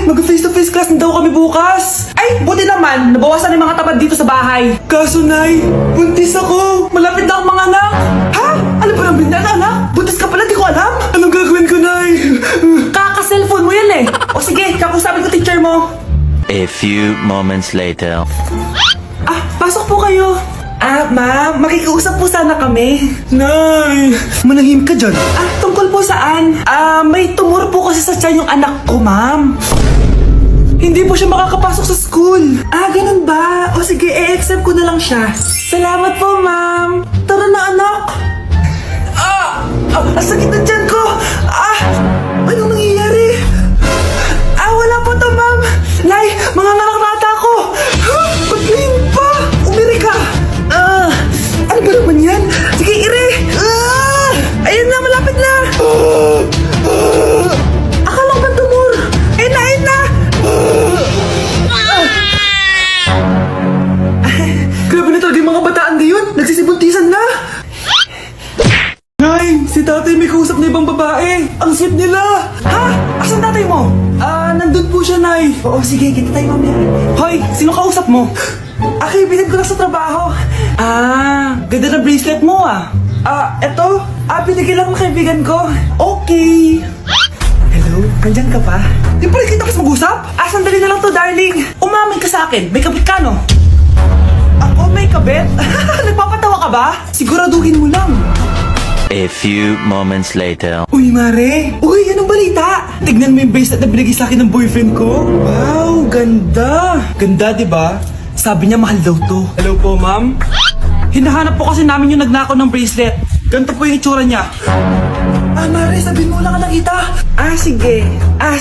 mag-face-to-face class na daw kami bukas. Ay, buti naman, nabawasan yung mga tamad dito sa bahay. Kaso, Nay, buntis ako. Malapit na akong mga anak. Ha? Ano ba nang binyan, anak? Buntis ka pala, di ko alam. Anong gagawin ko, Nay? Kaka-cellphone mo yan eh. O sige, kakusapin ko teacher mo. A few moments later. Ah, pasok po kayo. Ah, ma'am, makikiusap po sana kami. Nay, manahim ka dyan. Ah, tungkol po saan? Ah, may tumor po kasi sa tiyan yung anak ko, ma'am. Hindi po siya makakapasok sa school. Ah, ganun ba? O sige, i-accept ko na lang siya. Salamat po, ma'am. Tara na, anak. Ang sakit na tiyan ko. Anong nangyayari? Wala po to, ma'am. Nay, mga nata ko. Pagling pa. Umiri ka. Ano ba naman yan? Sige, ire. Ayun na, malapit na. Akala ko ba tumor? Ayun na, ayun na. Grabe na talaga yung mga bataan ngayon. Nagsisibuntisan na. Nay, si tatay may kausap na ibang babae. Ang sweet nila. Ha? Asan tatay mo? Nandun po siya, Nay. Oo, sige, kita tayo mamaya. Hoy, sino kausap mo? Kaibigan ko lang sa trabaho. Ganda na bracelet mo eto. Pinigil lang ng kaibigan ko. Okay. Hello, nandyan ka pa? Di pa rin kita kasi mag-usap? Sandali na lang to, darling. Umamin ka sa akin, may kabit ka, no? Ako may kabit? Nagpapatawa ka ba? Siguraduhin mo lang. A few moments later. Uy, Mare! Uy, anong balita? Tignan mo yung bracelet na binigay sa akin ng boyfriend ko. Wow, ganda! Ganda, di ba? Sabi niya mahal daw to. Hello po, ma'am? Hinahanap po kasi namin yung nagnakaw ng bracelet. Ganito po yung itsura niya. Mare, sabihin mo lang ka nakita. Sige.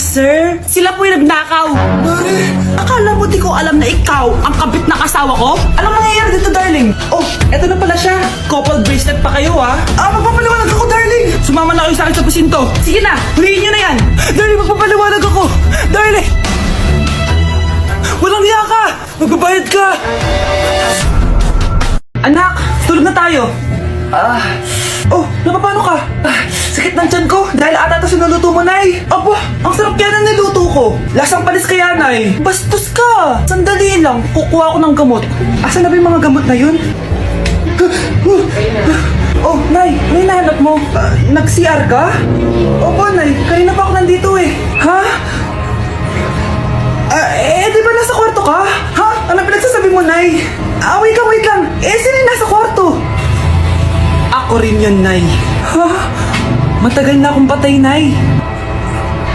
Sir? Sila po yung nagnakaw. Mare! Akala mo di ko alam na ikaw ang kabit ng asawa ko? Anong nangyayari dito, darling? Oh, eto na pala siya. Couple bracelet pa kayo, magpapaliwanag ako, darling. Sumama na kayo sa akin sa presinto. Sige na, huliin nyo na yan. Darling, magpapaliwanag ako. Darling! Walang hiya ka! Magbabayad ka! Anak, tulog na tayo. Napapano ka? Sakit ng tiyan ko dahil ata ito sinuluto mo, Nay. Aba, ang sarap yan ang niluto ko. Lasang panis kaya, Nay. Bastos ka. Sandali lang, kukuha ko ng gamot. Asan na ba yung mga gamot na yun? Nay, may nahanap mo. Nag-CR ka? Opo, Nay. Kanina pa ako nandito eh. Ha? Di ba nasa kwarto ka? Ha? Ano pinagsasabi mo, Nay? Wait lang. Sino yung nasa kwarto? Ako rin yun, Nay. Ha? Matagal na akong patay, Nay.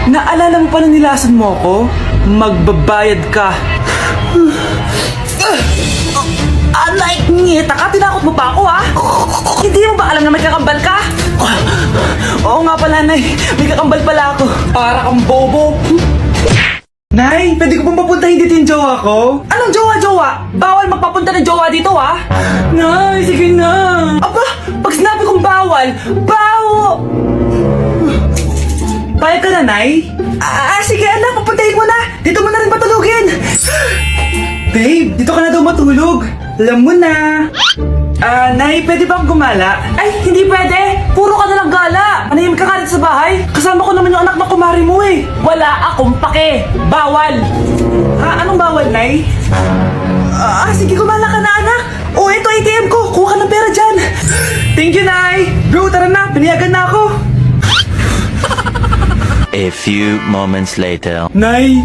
Naalala mo pa na nilason mo ako? Magbabayad ka. Nay, ngita ka? Tinakot mo pa ako, Hindi mo ba alam na may kakambal ka? Oo nga pala, Nay. May kakambal pala ako. Para kang bobo. Nay, pwede ko pong papuntahin dito yung jowa ko? Anong jowa-jowa? Bawal magpapunta ng jowa dito, Nay, sige na. Aba, pag sinabi kong bawal, bawo! Payag ka na, Nay? Sige anak, papuntahin mo na. Dito mo na rin patulugin. Babe, dito ka na daw matulog. Alam mo na. Nay, pwede ba akong gumala? Ay, hindi pwede. Puro ka nalang gala. Manahimik ka dito sa bahay. Kasama ko naman yung anak ng kumari mo eh. Wala akong pake. Bawal. Anong bawal, Nay? Sige, gumala ka na, anak. Ito ATM ko. Kuha ka ng pera dyan. Thank you, Nay. Bro, tara na. Piniyagan na ako. A few moments later. Nay,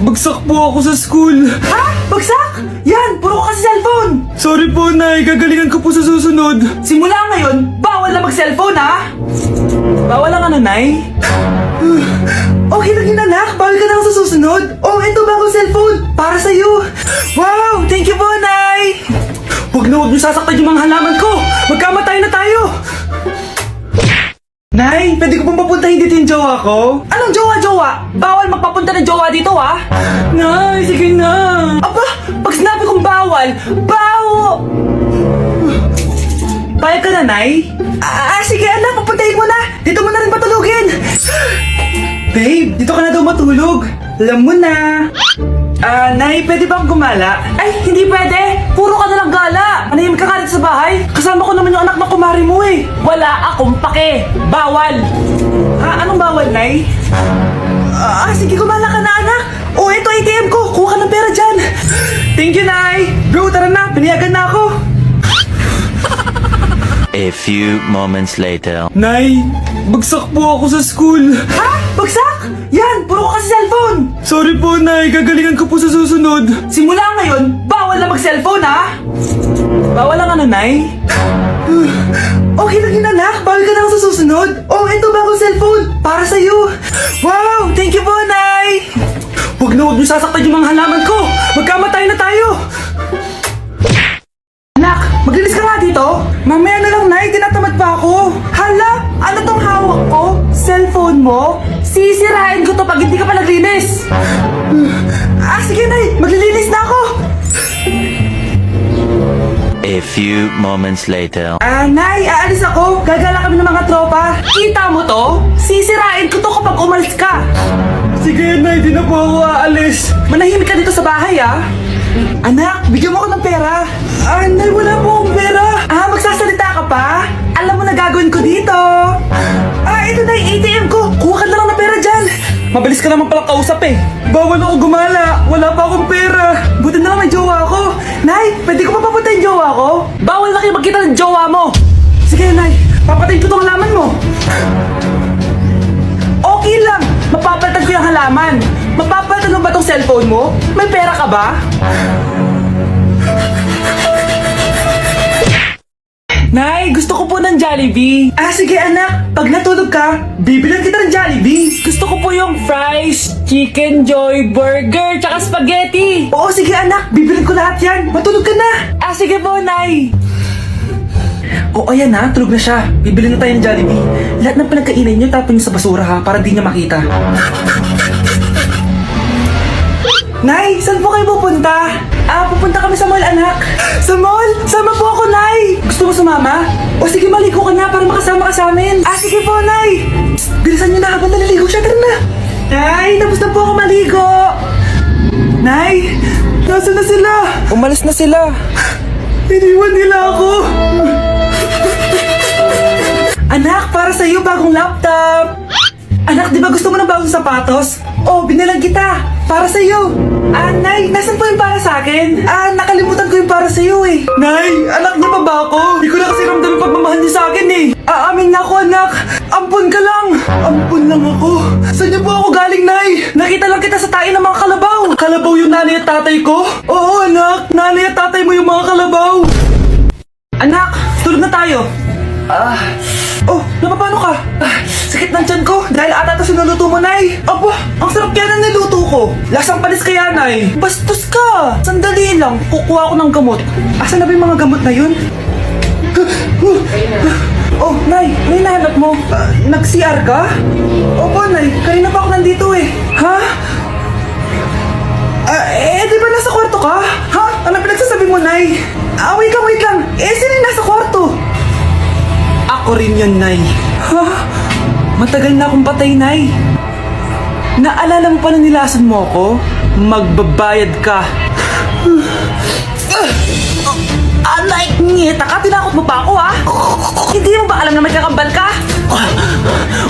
bagsak po ako sa school. Bagsak? Yan, puro ka kasi cellphone. Sorry po, Nay. Gagalingan ko po sa susunod. Simula ngayon, bawal na mag-cellphone, Bawal lang Nay? Okay lang yun, anak. Bawal ka na sa susunod. Ito bagong cellphone. Para sa'yo. Wow, thank you po, Nay. Huwag niyo sasaktan yung mga halaman ko. Magkamatay na tayo. Nay, pwede ko pong papuntahin dito yung jowa ko? Anong jowa-jowa? Bawal magpapunta ng jowa dito, Nay, sige na. Aba, pag sinabi kong bawal, bawo! Payag ka na, Nay? Sige anak, papuntahin mo na. Dito mo na rin patulugin. Babe, dito ka na daw matulog. Alam mo na. Nay, pwede ba akong gumala? Ay, hindi pwede. Puro ka nalang gala. Manahimik ka dito sa bahay. Kasama ko naman yung anak ng kumari mo eh. Wala akong pake. Bawal. Anong bawal, Nay? Sige, gumala ka na, anak. A few moments later. Nay, bagsak po ako sa school. Ha? Bagsak? Yan, puro ka kasi cellphone. Sorry po, Nay. Gagalingan ko po sa susunod. Simula ngayon, bawal na mag-cellphone, ha? Bawal lang ano, Nay? Okay lang yun, anak. Bawal ka na sa susunod. Oh, ito bagong cellphone. Para sa'yo. Wow, thank you po, Nay. Huwag niyo sasaktan yung mga halaman ko. Magkamatay na tayo. Anak, maglinis ka nga dito. Mamaya na lang, Nay. Tinatamad pa ako. Hala, ano tong hawak ko? Cellphone mo? Sisirain ko to pag hindi ka pa naglinis. Sige, Nay. Maglilinis na ako. A few moments later. Nay, aalis ako. Gagala kami ng mga tropa. Kita mo to? Sisirain ko to kapag umalis ka. Sige, Nay. Di na po ako aalis. Manahimik ka dito sa bahay, ah. Anak, bigyan mo ako ng pera. Nay, wala po akong pera. Magsasalita ka pa? Alam mo na gagawin ko dito. Ito na yung ATM ko. Kuha ka na lang ng pera dyan. Mabilis ka naman palang kausap eh. Bawal ako gumala. Wala pa akong pera. Buti na lang may jowa ako. Nay, pwede ko pa papunta yung jowa ko? Bawal na kayo magkita ng jowa mo. Sige, Nay. Papatayin ko tong halaman mo. Okay lang. Mapapalitan ko yung halaman. Mapapalitan mo ba tong cellphone mo? May pera ka ba? Nay, gusto ko po ng Jollibee. Sige anak, pag natulog ka, bibilan kita ng Jollibee. Gusto ko po yung fries, chicken joy, burger, tsaka spaghetti. Oo, sige anak, bibilan ko lahat yan. Matulog ka na. Sige po, Nay. Ayan na, tulog na siya. Bibili na tayo ng Jollibee. Lahat ng pinagkainan niyo, tapon niyo sa basura ha, para di niya makita. Nay, saan po kayo pupunta? Pupunta kami sa mall, anak. Sa mall? Sama po ako, Nay. Gusto mo sumama? Sige, maligo ka na para makasama ka sa amin. Sige po, Nay. Psst, bilisan niyo na habang naliligo siya. Tara na. Nay, tapos na po ako maligo. Nay, nasaan na sila? Umalis na sila. Iniwan nila ako. Anak, para sa'yo bagong laptop. Anak, di ba gusto mo ng bagong sapatos? Binalang kita. Para sa'yo. Nay, nasan po yung para sa akin? Nakalimutan ko yung para sa'yo eh. Nay, anak niya pa ba ako? Hindi ko na kasi ramdam yung pagmamahal niya sa akin eh. Aamin na ako, anak. Ampun ka lang. Ampun lang ako. Saan niyo po ako galing, Nay? Nakita lang kita sa tayo ng mga kalabaw. Kalabaw yung nanay at tatay ko? Oo, anak. Nanay at tatay mo yung mga kalabaw. Anak, tulog na tayo. Napapano ka? Sakit ng tiyan ko dahil ata ito sinuluto mo, Nay. Ang sarap kaya na niluto ko. Lasang panis kaya, Nay. Bastos ka. Sandali lang, kukuha ko ng gamot. Asan na ba yung mga gamot na yun? Nay, ano yung nahanap mo? Nag-CR ka? Opo, Nay. Kanina pa ako nandito eh. Ha? Di ba nasa kwarto ka? Ha? Ano pinagsasabi mo, Nay? Wait lang. Sino yung nasa kwarto? Ako rin yun, Nay. Matagal na akong patay, Nay. Naalala mo pa na nilasan mo ako? Magbabayad ka. Nay, ngita ka, tinakot mo pa ako, ha? Hindi mo ba alam na may kakambal ka?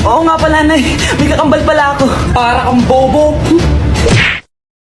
Oo nga pala, Nay. May kakambal pala ako. Para kang bobo.